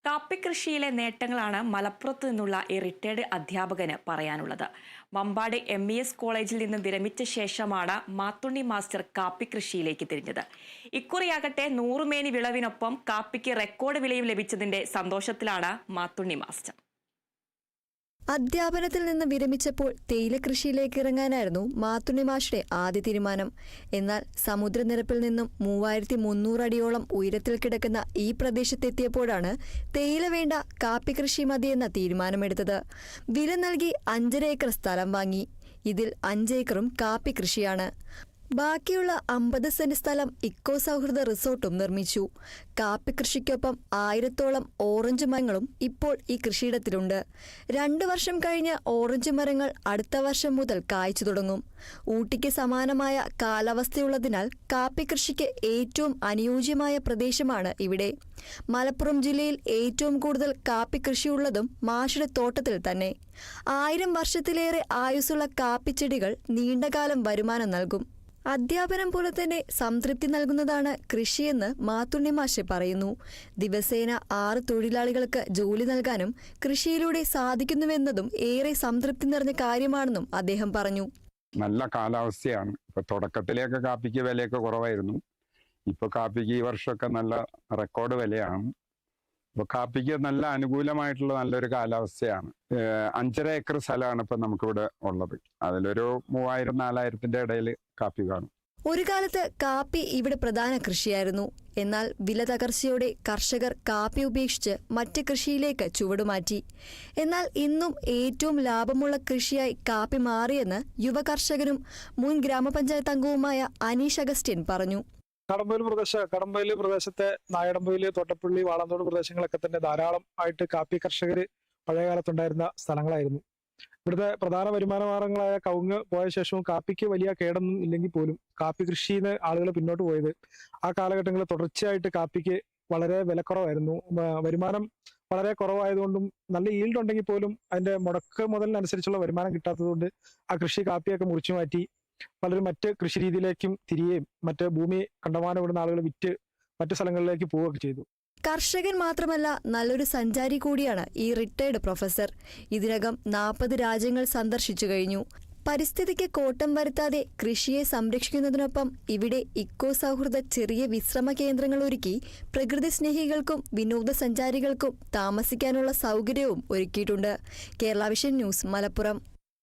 കാപ്പി കൃഷിയിലെ നേട്ടങ്ങളാണ് മലപ്പുറത്തു നിന്നുള്ള ഈ റിട്ടയർഡ് അധ്യാപകന് പറയാനുള്ളത്. മമ്പാട് MES കോളേജിൽ നിന്ന് വിരമിച്ച ശേഷമാണ് മാത്തുണ്ണി മാസ്റ്റർ കാപ്പി കൃഷിയിലേക്ക് തിരിഞ്ഞത്. ഇക്കുറിയാകട്ടെ 100 മേനി വിളവിനൊപ്പം കാപ്പിക്ക് റെക്കോർഡ് വിലയും ലഭിച്ചതിന്റെ സന്തോഷത്തിലാണ് മാത്തുണ്ണി മാസ്റ്റർ. അധ്യാപനത്തിൽ നിന്ന് വിരമിച്ചപ്പോൾ തേയില കൃഷിയിലേക്ക് ഇറങ്ങാനായിരുന്നു മാത്തുണ്ണി മാഷിന്റെ ആദ്യ തീരുമാനം. എന്നാൽ സമുദ്രനിരപ്പിൽ നിന്നും 3300 അടിയോളം ഉയരത്തിൽ കിടക്കുന്ന ഈ പ്രദേശത്തെത്തിയപ്പോഴാണ് തേയില വേണ്ട, കാപ്പി കൃഷി മതിയെന്ന തീരുമാനമെടുത്തത്. വില നൽകി 5.5 ഏക്കർ സ്ഥലം വാങ്ങി. ഇതിൽ 5 ഏക്കറും കാപ്പി കൃഷിയാണ്. ബാക്കിയുള്ള 50 സെന്റ് സ്ഥലം ഇക്കോ സൗഹൃദ റിസോർട്ടും നിർമ്മിച്ചു. കാപ്പി കൃഷിക്കൊപ്പം 1000-ഓളം ഓറഞ്ച് മരങ്ങളും ഇപ്പോൾ ഈ കൃഷിയിടത്തിലുണ്ട്. 2 വർഷം കഴിഞ്ഞ് ഓറഞ്ച് മരങ്ങൾ അടുത്ത വർഷം മുതൽ കായ്ച്ചു തുടങ്ങും. ഊട്ടിക്ക് സമാനമായ കാലാവസ്ഥയുള്ളതിനാൽ കാപ്പി കൃഷിക്ക് ഏറ്റവും അനുയോജ്യമായ പ്രദേശമാണ് ഇവിടെ. മലപ്പുറം ജില്ലയിൽ ഏറ്റവും കൂടുതൽ കാപ്പി കൃഷിയുള്ളതും മാഷിയുടെ തോട്ടത്തിൽ തന്നെ. 1000 വർഷത്തിലേറെ ആയുസ്സുള്ള കാപ്പിച്ചെടികൾ നീണ്ടകാലം വരുമാനം നൽകും. അധ്യാപനം പോലെ തന്നെ സംതൃപ്തി നൽകുന്നതാണ് കൃഷിയെന്ന് മാത്തുണ്ണി മാഷ് പറയുന്നു. ദിവസേന 6 തൊഴിലാളികൾക്ക് ജോലി നൽകാനും കൃഷിയിലൂടെ സാധിക്കുന്നുവെന്നതും ഏറെ സംതൃപ്തി നിറഞ്ഞ കാര്യമാണെന്നും അദ്ദേഹം പറഞ്ഞു. നല്ല കാലാവസ്ഥയാണ്. ഇപ്പൊ തുടക്കത്തിലേക്ക് കാപ്പിക്ക് വിലയൊക്കെ കുറവായിരുന്നു. ഇപ്പൊ കാപ്പിക്ക് ഈ വർഷമൊക്കെ നല്ല റെക്കോർഡ് വിലയാണ്. ഇപ്പൊ കാപ്പിക്ക് നല്ല അനുകൂലമായിട്ടുള്ള നല്ലൊരു കാലാവസ്ഥയാണ്. 5.5 ഏക്കർ സ്ഥലമാണ് ഇപ്പൊ നമുക്കിവിടെ ഉള്ളത്. അതിലൊരു 3000-4000ന്റെ ഇടയിൽ കാപ്പി കാണും. ഒരു കാലത്ത് കാപ്പി ഇവിടെ പ്രധാന കൃഷിയായിരുന്നു. എന്നാൽ വില തകർച്ചയോടെ കർഷകർ കാപ്പി ഉപേക്ഷിച്ച് മറ്റ് കൃഷിയിലേക്ക് ചുവടുമാറ്റി. എന്നാൽ ഇന്നും ഏറ്റവും ലാഭമുള്ള കൃഷിയായി കാപ്പി മാറിയെന്ന് യുവ കർഷകനും മുൻ ഗ്രാമപഞ്ചായത്ത് അംഗവുമായ അനീഷ് അഗസ്റ്റിൻ പറഞ്ഞു. കടമ്പയിൽ പ്രദേശത്തെ നായടമ്പയിൽ, തോട്ടപ്പള്ളി, വാളന്തോട് പ്രദേശങ്ങളൊക്കെ തന്നെ ധാരാളം ആയിട്ട് കാപ്പി കർഷകർ പഴയകാലത്തുണ്ടായിരുന്ന സ്ഥലങ്ങളായിരുന്നു. ഇവിടുത്തെ പ്രധാന വരുമാന മാർഗങ്ങളായ കവുങ്ങ് പോയ ശേഷവും കാപ്പിക്ക് വലിയ കേടൊന്നും ഇല്ലെങ്കിൽ പോലും കാപ്പി കൃഷിയിൽ നിന്ന് ആളുകൾ പിന്നോട്ട് പോയത് ആ കാലഘട്ടങ്ങളിൽ തുടർച്ചയായിട്ട് കാപ്പിക്ക് വളരെ വിലക്കുറവായിരുന്നു. വരുമാനം വളരെ കുറവായതുകൊണ്ടും നല്ല ഈൽഡ് ഉണ്ടെങ്കിൽ പോലും അതിന്റെ മുടക്ക് മുതലിനനുസരിച്ചുള്ള വരുമാനം കിട്ടാത്തതുകൊണ്ട് ആ കൃഷി കാപ്പിയൊക്കെ മുറിച്ചു മാറ്റി പലരും മറ്റ് കൃഷി രീതിയിലേക്കും തിരികെയും മറ്റ് ഭൂമി കണ്ടമാനം വിടുന്ന ആളുകൾ വിറ്റ് മറ്റു സ്ഥലങ്ങളിലേക്ക് പോവുകയൊക്കെ ചെയ്തു. കർഷകൻ മാത്രമല്ല, നല്ലൊരു സഞ്ചാരി കൂടിയാണ് ഈ റിട്ടയർഡ് പ്രൊഫസർ. ഇതിനകം 40 രാജ്യങ്ങൾ സന്ദർശിച്ചു കഴിഞ്ഞു. പരിസ്ഥിതിക്ക് കോട്ടം വരുത്താതെ കൃഷിയെ സംരക്ഷിക്കുന്നതിനൊപ്പം ഇവിടെ ഇക്കോ സൗഹൃദ ചെറിയ വിശ്രമ കേന്ദ്രങ്ങൾ ഒരുക്കി പ്രകൃതി സ്നേഹികൾക്കും വിനോദസഞ്ചാരികൾക്കും താമസിക്കാനുള്ള സൗകര്യവും ഒരുക്കിയിട്ടുണ്ട്. Kerala vision news, Malappuram.